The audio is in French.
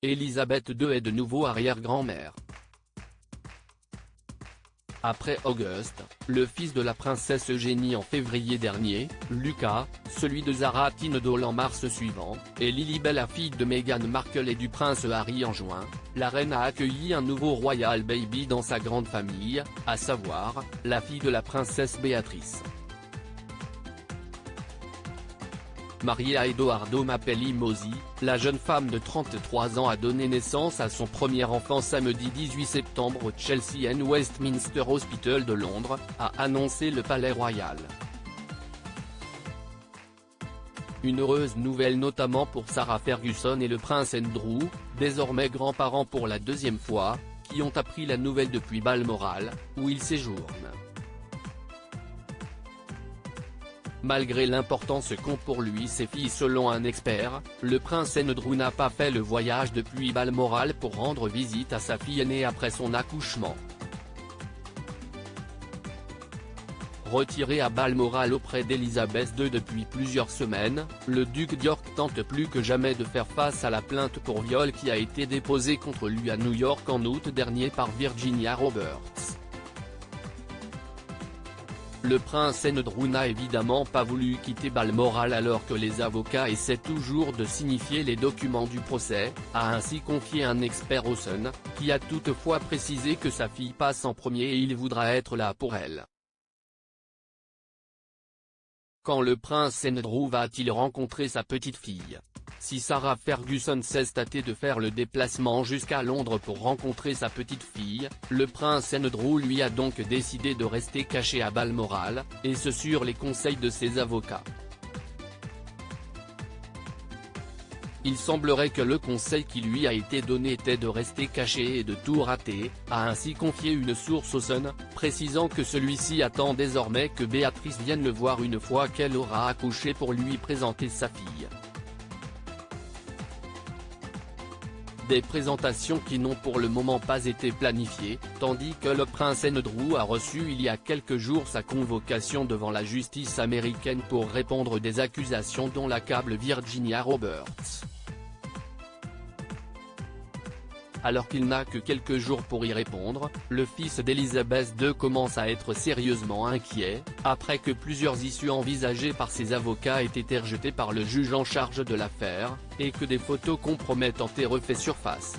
Élisabeth II est de nouveau arrière-grand-mère. Après Auguste, le fils de la princesse Eugénie en février dernier, Lucas, celui de Zara Tindall en mars suivant, et Lilibet la fille de Meghan Markle et du prince Harry en juin, la reine a accueilli un nouveau royal baby dans sa grande famille, à savoir, la fille de la princesse Béatrice. Mariée à Edoardo Mapelli Mossi, la jeune femme de 33 ans a donné naissance à son premier enfant samedi 18 septembre au Chelsea and Westminster Hospital de Londres, a annoncé le Palais Royal. Une heureuse nouvelle notamment pour Sarah Ferguson et le prince Andrew, désormais grands-parents pour la deuxième fois, qui ont appris la nouvelle depuis Balmoral, où ils séjournent. Malgré l'importance qu'ont pour lui ses filles selon un expert, le prince Andrew n'a pas fait le voyage depuis Balmoral pour rendre visite à sa fille aînée après son accouchement. Retiré à Balmoral auprès d'Élisabeth II depuis plusieurs semaines, le duc d'York tente plus que jamais de faire face à la plainte pour viol qui a été déposée contre lui à New York en août dernier par Virginia Roberts. Le prince Andrew n'a évidemment pas voulu quitter Balmoral alors que les avocats essaient toujours de signifier les documents du procès, a ainsi confié un expert au Sun, qui a toutefois précisé que sa fille passe en premier et il voudra être là pour elle. Quand le prince Andrew va-t-il rencontrer sa petite fille ? Si Sarah Ferguson s'est tâtée de faire le déplacement jusqu'à Londres pour rencontrer sa petite fille, le prince Andrew lui a donc décidé de rester caché à Balmoral, et ce sur les conseils de ses avocats. Il semblerait que le conseil qui lui a été donné était de rester caché et de tout rater, a ainsi confié une source au Sun, précisant que celui-ci attend désormais que Béatrice vienne le voir une fois qu'elle aura accouché pour lui présenter sa fille. Des présentations qui n'ont pour le moment pas été planifiées, tandis que le prince Andrew a reçu il y a quelques jours sa convocation devant la justice américaine pour répondre des accusations dont l'accable Virginia Roberts. Alors qu'il n'a que quelques jours pour y répondre, le fils d'Élisabeth II commence à être sérieusement inquiet, après que plusieurs issues envisagées par ses avocats aient été rejetées par le juge en charge de l'affaire, et que des photos compromettantes aient refait surface.